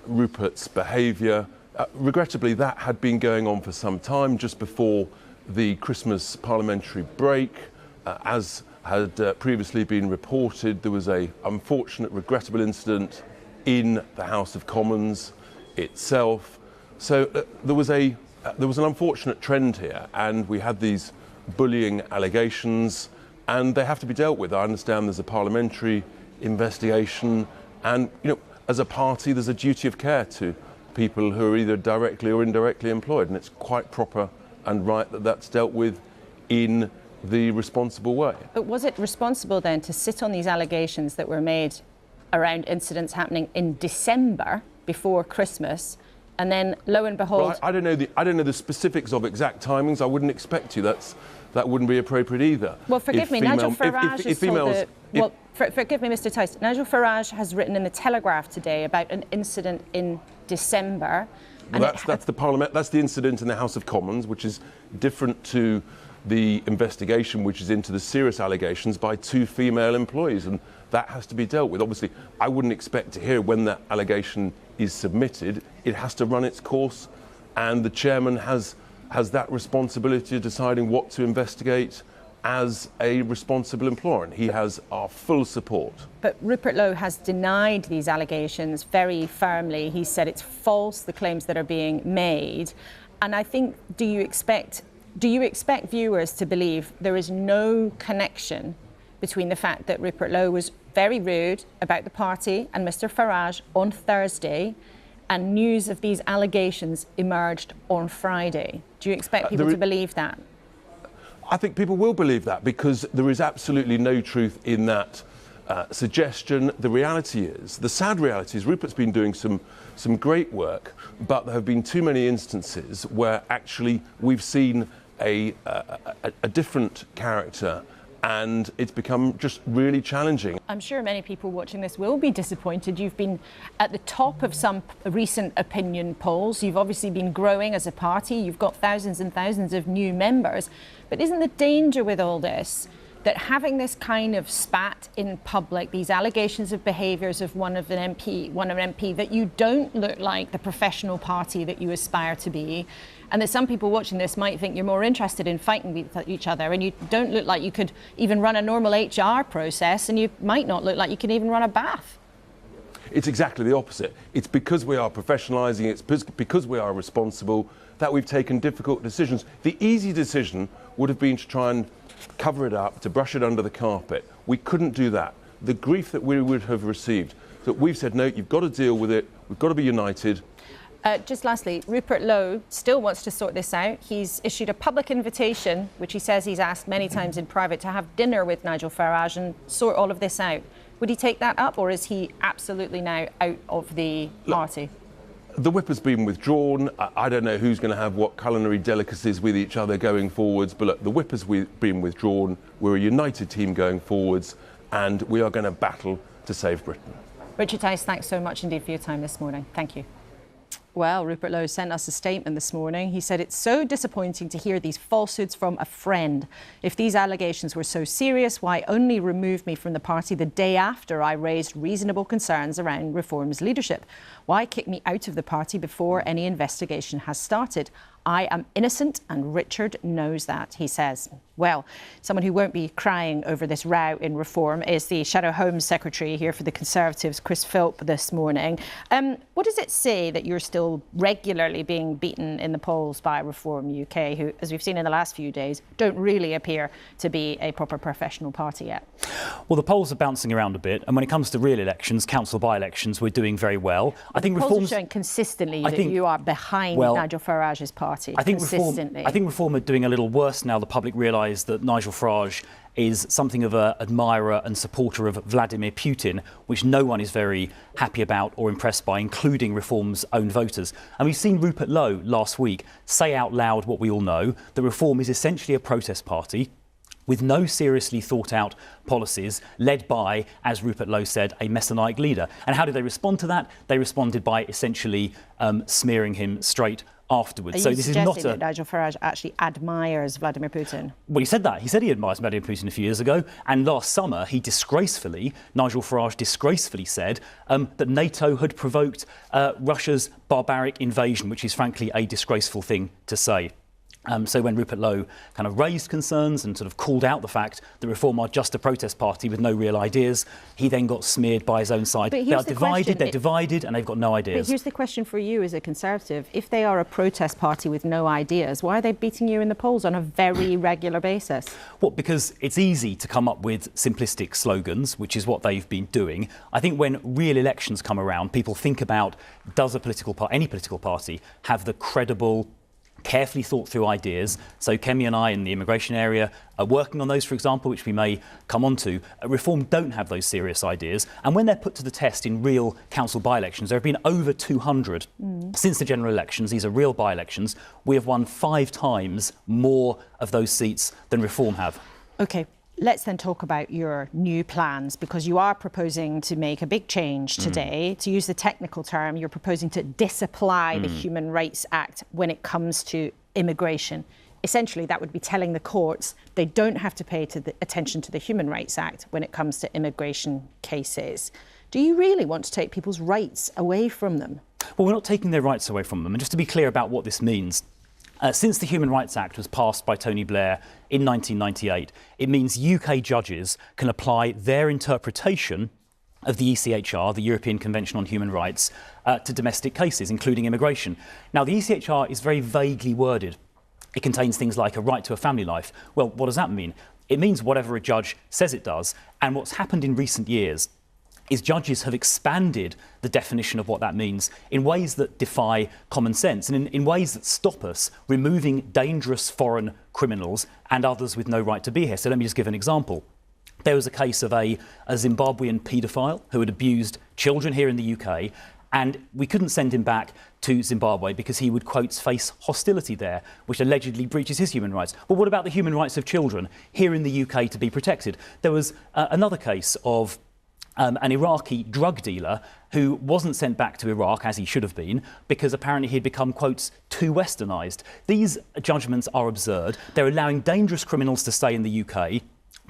Rupert's behaviour, regrettably that had been going on for some time, just before the Christmas parliamentary break. As had previously been reported, there was a unfortunate, regrettable incident in the House of Commons itself. So there was an unfortunate trend here, and we had these bullying allegations, and they have to be dealt with. I understand there's a parliamentary investigation, and as a party, there's a duty of care to people who are either directly or indirectly employed, and it's quite proper and right that that's dealt with in the responsible way. But was it responsible then to sit on these allegations that were made around incidents happening in December before Christmas, and then lo and behold? Well, I don't know the specifics of exact timings. I wouldn't expect to. That wouldn't be appropriate either. Well, forgive me, Nigel Farage forgive me, Mr. Tice. Nigel Farage has written in the Telegraph today about an incident in December. Well, that's the Parliament. That's the incident in the House of Commons, which is different to the investigation, which is into the serious allegations by 2 female employees, and that has to be dealt with. Obviously, I wouldn't expect to hear when that allegation is submitted. It has to run its course, and the chairman has that responsibility of deciding what to investigate as a responsible employer, and he has our full support. But Rupert Lowe has denied these allegations very firmly. He said it's false, the claims that are being made. And I think, do you expect viewers to believe there is no connection between the fact that Rupert Lowe was very rude about the party and Mr. Farage on Thursday, and news of these allegations emerged on Friday? Do you expect people to believe that? I think people will believe that, because there is absolutely no truth in that suggestion. The reality is, the sad reality is, Rupert's been doing some great work, but there have been too many instances where actually we've seen a different character, and it's become just really challenging. I'm sure many people watching this will be disappointed. You've been at the top of some recent opinion polls. You've obviously been growing as a party. You've got thousands and thousands of new members. But isn't the danger with all this that having this kind of spat in public, these allegations of behaviours of one of an MP, that you don't look like the professional party that you aspire to be, and that some people watching this might think you're more interested in fighting with each other, and you don't look like you could even run a normal HR process, and you might not look like you can even run a bath? It's exactly the opposite. It's because we are professionalising, it's because we are responsible, that we've taken difficult decisions. The easy decision would have been to try and cover it up, to brush it under the carpet. We couldn't do that. The grief that we would have received, that we've said, no, you've got to deal with it, we've got to be united. Just lastly, Rupert Lowe still wants to sort this out. He's issued a public invitation, which he says he's asked many times in private, to have dinner with Nigel Farage and sort all of this out. Would he take that up, or is he absolutely now out of the party? The whip has been withdrawn. I don't know who's going to have what culinary delicacies with each other going forwards, but look, the whip has been withdrawn. We're a united team going forwards, and we are going to battle to save Britain. Richard Tice, thanks so much indeed for your time this morning. Thank you. Well, Rupert Lowe sent us a statement this morning. He said, it's so disappointing to hear these falsehoods from a friend. If these allegations were so serious, why only remove me from the party the day after I raised reasonable concerns around Reform's leadership? Why kick me out of the party before any investigation has started? I am innocent, and Richard knows that, he says. Well, someone who won't be crying over this row in Reform is the Shadow Home Secretary here for the Conservatives, Chris Philp, this morning. What does it say that you're still regularly being beaten in the polls by Reform UK, who, as we've seen in the last few days, don't really appear to be a proper professional party yet? Well, the polls are bouncing around a bit, and when it comes to real elections, council by-elections, we're doing very well. I think polls are showing consistently that you are behind Nigel Farage's party. I think Reform are doing a little worse now. The public realise that Nigel Farage is something of an admirer and supporter of Vladimir Putin, which no one is very happy about or impressed by, including Reform's own voters. And we've seen Rupert Lowe last week say out loud what we all know, that Reform is essentially a protest party, with no seriously thought out policies led by, as Rupert Lowe said, a messianic leader. And how did they respond to that? They responded by essentially smearing him straight afterwards. Are you suggesting that Nigel Farage actually admires Vladimir Putin? Well, he said that. He said he admires Vladimir Putin a few years ago. And last summer, Nigel Farage disgracefully said that NATO had provoked Russia's barbaric invasion, which is frankly a disgraceful thing to say. So when Rupert Lowe kind of raised concerns and sort of called out the fact that Reform are just a protest party with no real ideas, he then got smeared by his own side. They're divided and they've got no ideas. But here's the question for you as a Conservative. If they are a protest party with no ideas, why are they beating you in the polls on a very regular basis? Well, because it's easy to come up with simplistic slogans, which is what they've been doing. I think when real elections come around, people think about, does any political party have the credible, carefully thought through ideas? So Kemi and I in the immigration area are working on those, for example, which we may come on to. Reform don't have those serious ideas. And when they're put to the test in real council by-elections, there have been over 200 since the general elections. These are real by-elections. We have won 5 times more of those seats than Reform have. OK. Let's then talk about your new plans, because you are proposing to make a big change today. To use the technical term, you're proposing to disapply the Human Rights Act when it comes to immigration. Essentially, that would be telling the courts they don't have to pay attention to the Human Rights Act when it comes to immigration cases. Do you really want to take people's rights away from them? Well, we're not taking their rights away from them. And just to be clear about what this means, since the Human Rights Act was passed by Tony Blair in 1998, it means UK judges can apply their interpretation of the ECHR, the European Convention on Human Rights, to domestic cases, including immigration. Now, the ECHR is very vaguely worded. It contains things like a right to a family life. Well, what does that mean? It means whatever a judge says it does. And what's happened in recent years is judges have expanded the definition of what that means in ways that defy common sense and in ways that stop us removing dangerous foreign criminals and others with no right to be here. So let me just give an example. There was a case of a Zimbabwean paedophile who had abused children here in the UK, and we couldn't send him back to Zimbabwe because he would, quote, face hostility there, which allegedly breaches his human rights. But what about the human rights of children here in the UK to be protected? There was another case of an Iraqi drug dealer who wasn't sent back to Iraq, as he should have been, because apparently he'd become, quotes, too westernised. These judgments are absurd. They're allowing dangerous criminals to stay in the UK,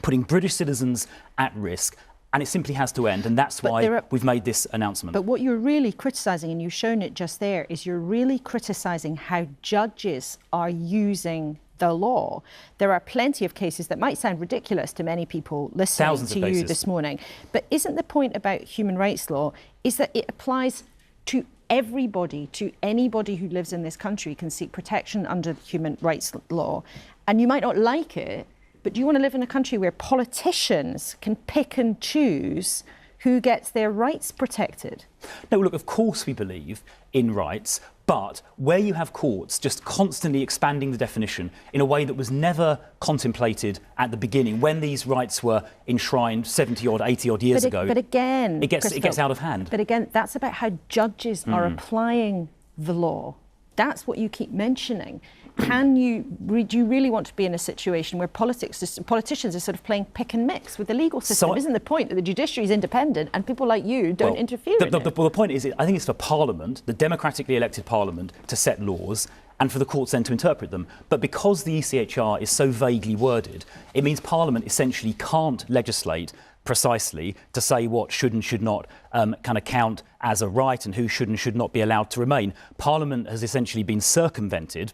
putting British citizens at risk, and it simply has to end, and that's why we've made this announcement. But what you're really criticising, and you've shown it just there, is you're really criticising how judges are using the law. There are plenty of cases that might sound ridiculous to many people listening to you this morning. But isn't the point about human rights law is that it applies to everybody, to anybody who lives in this country can seek protection under human rights law. And you might not like it, but do you want to live in a country where politicians can pick and choose who gets their rights protected? No, look, of course we believe in rights, but where you have courts just constantly expanding the definition in a way that was never contemplated at the beginning, when these rights were enshrined 70-odd, 80-odd years ago, but again, it gets out of hand. But again, that's about how judges are applying the law. That's what you keep mentioning. Do you really want to be in a situation where politicians are sort of playing pick and mix with the legal system? Isn't the point that the judiciary is independent and people like you don't interfere in it? The point is, I think it's for Parliament, the democratically elected Parliament, to set laws and for the courts then to interpret them. But because the ECHR is so vaguely worded, it means Parliament essentially can't legislate precisely to say what should and should not kind of count as a right and who should and should not be allowed to remain. Parliament has essentially been circumvented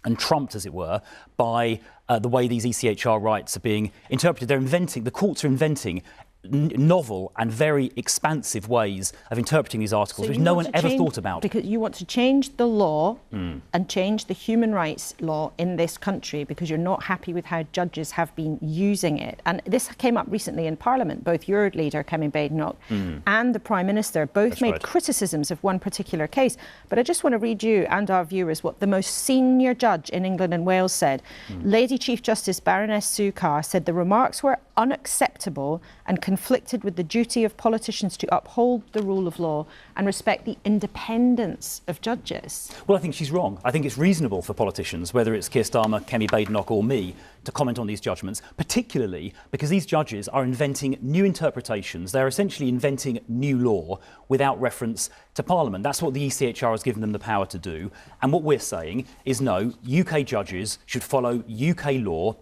and trumped, as it were, by the way these ECHR rights are being interpreted. The courts are inventing novel and very expansive ways of interpreting these articles, which no one ever thought about. Because you want to change the law and change the human rights law in this country because you're not happy with how judges have been using it. And this came up recently in Parliament. Both your leader, Kemi Badenoch, and the Prime Minister both made criticisms of one particular case. But I just want to read you and our viewers what the most senior judge in England and Wales said. Lady Chief Justice Baroness Sue Carr said the remarks were unacceptable and conflicted with the duty of politicians to uphold the rule of law and respect the independence of judges? Well, I think she's wrong. I think it's reasonable for politicians, whether it's Keir Starmer, Kemi Badenoch or me, to comment on these judgments, particularly because these judges are inventing new interpretations. They're essentially inventing new law without reference to Parliament. That's what the ECHR has given them the power to do. And what we're saying is no, UK judges should follow UK law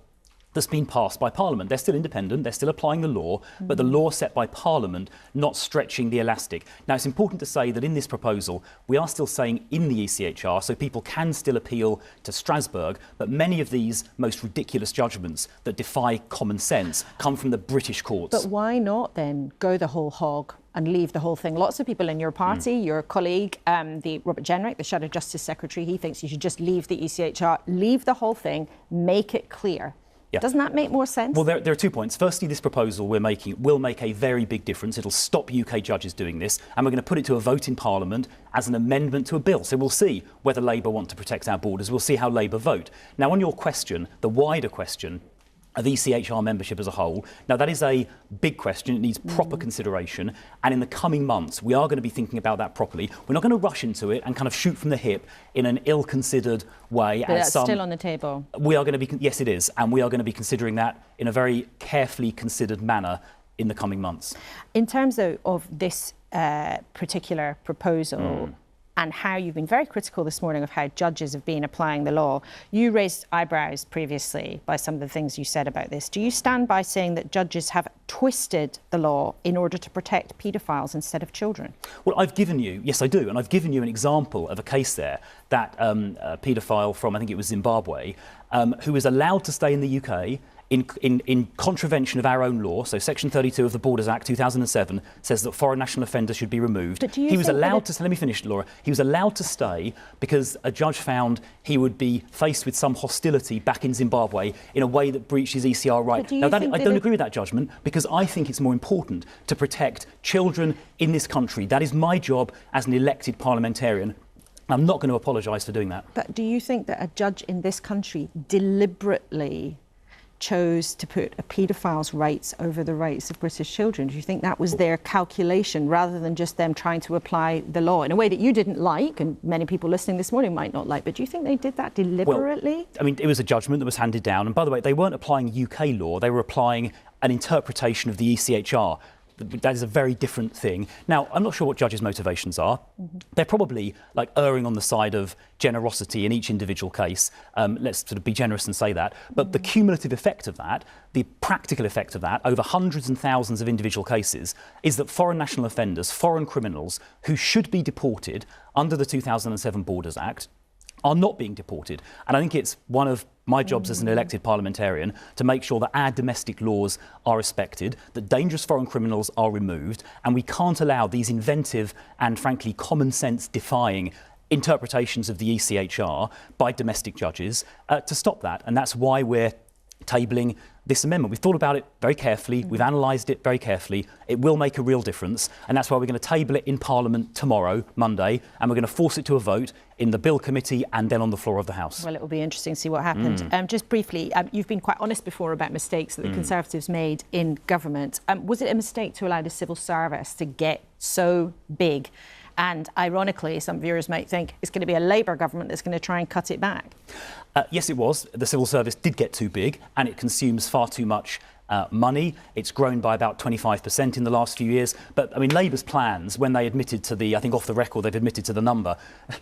that's been passed by Parliament. They're still independent, they're still applying the law, but the law set by Parliament, not stretching the elastic. Now, it's important to say that in this proposal, we are still saying in the ECHR, so people can still appeal to Strasbourg, but many of these most ridiculous judgments that defy common sense come from the British courts. But why not then go the whole hog and leave the whole thing? Lots of people in your party, your colleague, the Robert Jenrick, the Shadow Justice Secretary, he thinks you should just leave the ECHR, leave the whole thing, make it clear. Yeah. Doesn't that make more sense? Well, there are 2 points. Firstly, this proposal we're making will make a very big difference. It'll stop UK judges doing this, and we're going to put it to a vote in Parliament as an amendment to a bill. So we'll see whether Labour want to protect our borders. We'll see how Labour vote. Now, on your question, the wider question of ECHR membership as a whole. Now, that is a big question. It needs proper consideration. And in the coming months, we are going to be thinking about that properly. We're not going to rush into it and kind of shoot from the hip in an ill-considered way. But that's still on the table. We are going to be, yes, it is. And we are going to be considering that in a very carefully considered manner in the coming months. In terms of this particular proposal, and how you've been very critical this morning of how judges have been applying the law. You raised eyebrows previously by some of the things you said about this. Do you stand by saying that judges have twisted the law in order to protect paedophiles instead of children? Well, I've given you, yes I do, and I've given you an example of a case there, that a paedophile from, I think it was Zimbabwe, who was allowed to stay in the UK in contravention of our own law. So Section 32 of the Borders Act 2007 says that foreign national offenders should be removed. But do you he was allowed to, let me finish, Laura. He was allowed to stay because a judge found he would be faced with some hostility back in Zimbabwe in a way that breached his ECR right. Now, I don't agree with that judgment because I think it's more important to protect children in this country. That is my job as an elected parliamentarian. I'm not going to apologise for doing that. But do you think that a judge in this country deliberately chose to put a paedophile's rights over the rights of British children? Do you think that was their calculation rather than just them trying to apply the law in a way that you didn't like and many people listening this morning might not like? But do you think they did that deliberately? Well, I mean, it was a judgment that was handed down. And by the way, they weren't applying UK law. They were applying an interpretation of the ECHR. That is a very different thing. Now, I'm not sure what judges' motivations are. They're probably like erring on the side of generosity in each individual case. Let's sort of be generous and say that. But the cumulative effect of that, the practical effect of that, over hundreds and thousands of individual cases, is that foreign national offenders, foreign criminals who should be deported under the 2007 Borders Act, are not being deported. And I think it's one of my jobs as an elected parliamentarian to make sure that our domestic laws are respected, that dangerous foreign criminals are removed, and we can't allow these inventive and frankly common sense defying interpretations of the ECHR by domestic judges to stop that. And that's why we're tabling this amendment. We've thought about it very carefully, we've analysed it very carefully. It will make a real difference, and that's why we're going to table it in Parliament tomorrow, Monday, and we're going to force it to a vote in the Bill Committee and then on the floor of the House. Well, it will be interesting to see what happens. Just briefly, you've been quite honest before about mistakes that the Conservatives made in government. Was it a mistake to allow the civil service to get so big? And ironically, some viewers might think it's going to be a Labour government that's going to try and cut it back. Yes, it was. The civil service did get too big and it consumes far too much money. It's grown by about 25% in the last few years. But, I mean, Labour's plans, when they admitted to the, I think off the record, they've admitted to the number,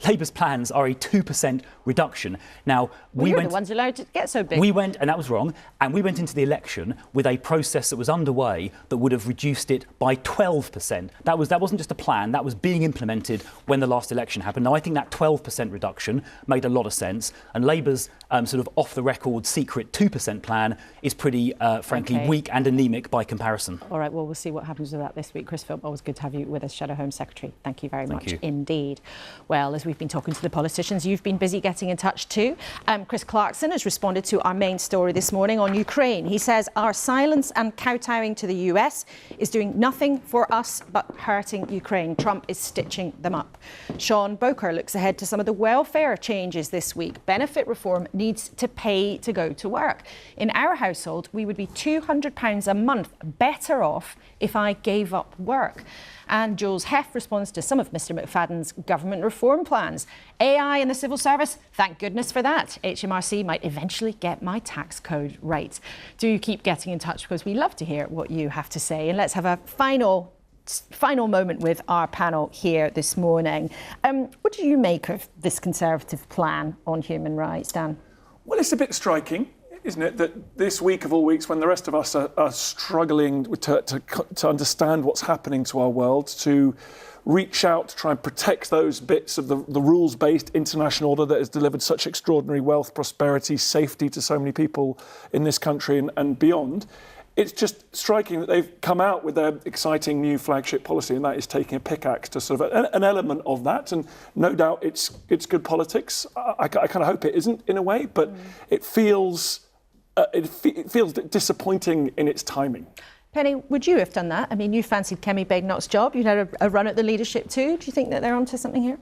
Labour's plans are a 2% reduction. Now, we were the ones allowed to get so big. We went, and that was wrong, and we went into the election with a process that was underway that would have reduced it by 12%. That wasn't just a plan, that was being implemented when the last election happened. Now, I think that 12% reduction made a lot of sense, and Labour's sort of off-the-record secret 2% plan is pretty, frankly, weak and anemic by comparison. All right, well, we'll see what happens with that this week. Chris Philp, always good to have you with us, Shadow Home Secretary. Thank you very much indeed. Well, as we've been talking to the politicians, you've been busy getting in touch too. Chris Clarkson has responded to our main story this morning on Ukraine. He says our silence and kowtowing to the US is doing nothing for us but hurting Ukraine. Trump is stitching them up. Sean Boker looks ahead to some of the welfare changes this week. Benefit reform needs to pay to go to work. In our household, we would be £200 £200 a month better off if I gave up work. And Jules Heff responds to some of Mr McFadden's government reform plans. AI in the civil service, thank goodness for that. HMRC might eventually get my tax code right. Do keep getting in touch because we love to hear what you have to say. And let's have a final moment with our panel here this morning. What do you make of this Conservative plan on human rights, Dan? Well, it's a bit striking, isn't it, that this week of all weeks, when the rest of us are struggling to understand what's happening to our world, to reach out to try and protect those bits of the rules-based international order that has delivered such extraordinary wealth, prosperity, safety to so many people in this country and beyond, it's just striking that they've come out with their exciting new flagship policy, and that is taking a pickaxe to sort of an element of that. And no doubt it's good politics. I kind of hope it isn't in a way, but it feels disappointing in its timing. Penny, would you have done that? I mean, you fancied Kemi Badenoch's job. You'd had a run at the leadership too. Do you think that they're onto something here?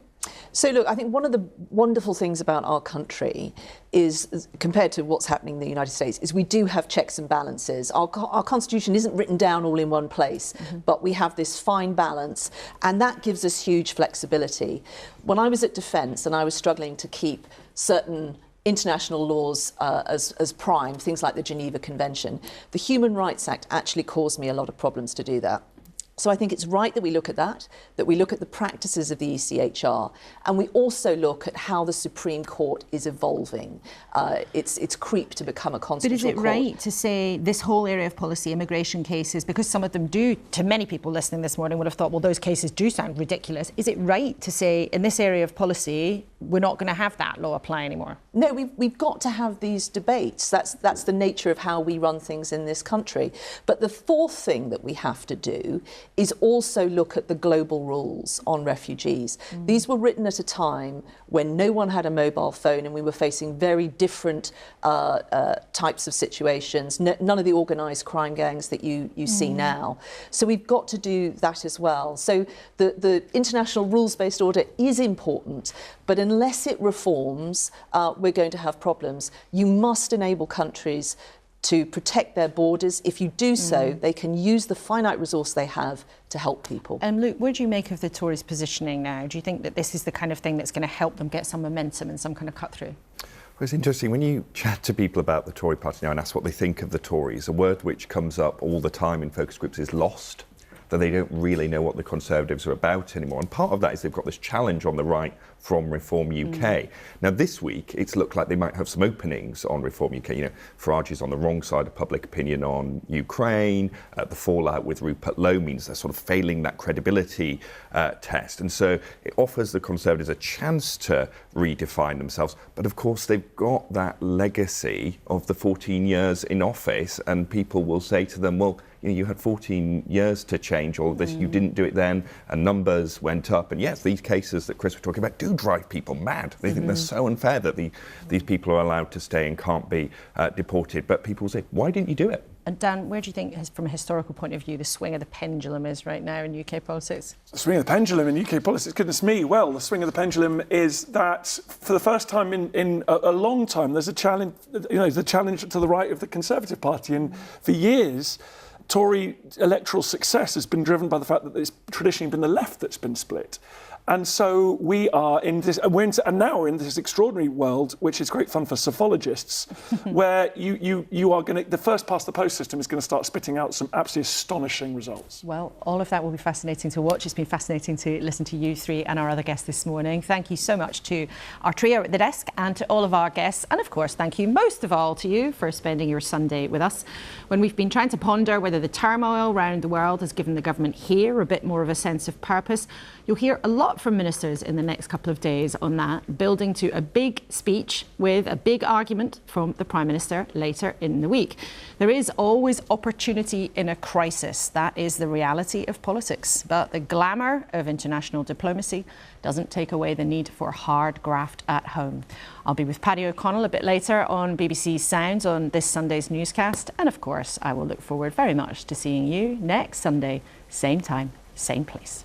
So look, I think one of the wonderful things about our country is, compared to what's happening in the United States, is we do have checks and balances. Our constitution isn't written down all in one place, but we have this fine balance, and that gives us huge flexibility. When I was at Defence and I was struggling to keep certain international laws as prime, things like the Geneva Convention, the Human Rights Act actually caused me a lot of problems to do that. So I think it's right that we look at that we look at the practices of the ECHR, and we also look at how the Supreme Court is evolving. It's creeped to become a constitutional court. But is it right to say this whole area of policy, immigration cases, because some of them do, to many people listening this morning would have thought, well, those cases do sound ridiculous. Is it right to say in this area of policy, we're not going to have that law apply anymore? No, we've got to have these debates. That's the nature of how we run things in this country. But the fourth thing that we have to do is also look at the global rules on refugees. These were written at a time when no one had a mobile phone and we were facing very different types of situations, none of the organised crime gangs that you see now. So we've got to do that as well. So the international rules-based order is important, but unless it reforms, we're going to have problems. You must enable countries to protect their borders. If you do so, they can use the finite resource they have to help people. And Luke, what do you make of the Tories' positioning now? Do you think that this is the kind of thing that's going to help them get some momentum and some kind of cut through? Well, it's interesting, when you chat to people about the Tory party now and ask what they think of the Tories, a word which comes up all the time in focus groups is lost, that they don't really know what the Conservatives are about anymore. And part of that is they've got this challenge on the right from Reform UK. Now, this week, it's looked like they might have some openings on Reform UK. You know, Farage is on the wrong side of public opinion on Ukraine. The fallout with Rupert Lowe means they're sort of failing that credibility test. And so it offers the Conservatives a chance to redefine themselves. But of course, they've got that legacy of the 14 years in office, and people will say to them, well, you know, you had 14 years to change all of this, you didn't do it then, and numbers went up. And yes, these cases that Chris was talking about do drive people mad. They think they're so unfair that these people are allowed to stay and can't be deported. But people say, why didn't you do it? And Dan, where do you think, from a historical point of view, the swing of the pendulum is right now in UK politics? The swing of the pendulum in UK politics, goodness me, well, the swing of the pendulum is that for the first time in a long time, there's a challenge, you know, the challenge to the right of the Conservative Party. And for years, Tory electoral success has been driven by the fact that it's traditionally been the left that's been split. And so we are in this, and now we're in this extraordinary world, which is great fun for psephologists, where you are going to, the first past the post system is going to start spitting out some absolutely astonishing results. Well, all of that will be fascinating to watch. It's been fascinating to listen to you three and our other guests this morning. Thank you so much to our trio at the desk and to all of our guests. And of course, thank you most of all to you for spending your Sunday with us when we've been trying to ponder whether the turmoil around the world has given the government here a bit more of a sense of purpose. You'll hear a lot from ministers in the next couple of days on that, building to a big speech with a big argument from the Prime Minister later in the week. There is always opportunity in a crisis. That is the reality of politics. But the glamour of international diplomacy doesn't take away the need for hard graft at home. I'll be with Paddy O'Connell a bit later on BBC Sounds on this Sunday's newscast. And of course, I will look forward very much to seeing you next Sunday, same time, same place.